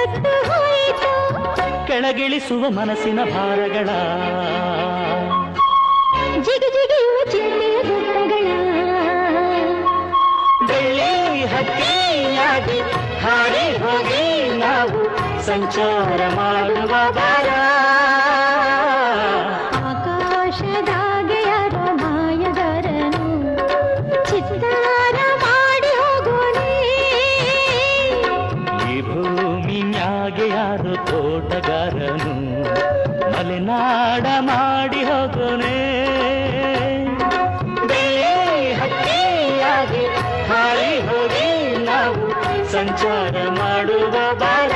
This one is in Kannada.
ಸತ್ತು ಹೋಯಿತು ಕೆಳಗಿಳಿಸುವ ಮನಸ್ಸಿನ ಭಾರಗಳ ಜಿಗಿಯುವ ಚಿಂತೆಯ ಗುಡ್ಡಗಳ ಬೆಳ್ಳಿ ಹಕ್ಕಿಯಾಗಿ ಹಾರಿ ಹೋಗಿ ನಾವು ಸಂಚಾರ ಮಾಡುವ ಬಾರ ಆಕಾಶದಾಗೆ ಯಾರೋ ಮಾಯಗಾರನು ಚಿತ್ತಾರ ಮಾಡಿ ಹೋಗೋಣೆ ಈ ಭೂಮಿ ಮ್ಯಾಗೆ ಯಾರು ತೋಟಗಾರನು ಮಲೆನಾಡ ಮಾಡಿ ಹೋಗೋನೆ ಹಕ್ಕಿಯಾಗಿ ಹಾರಿ ಹೋಗಿ ನಾವು ಸಂಚಾರ ಮಾಡುವ ಬಾರ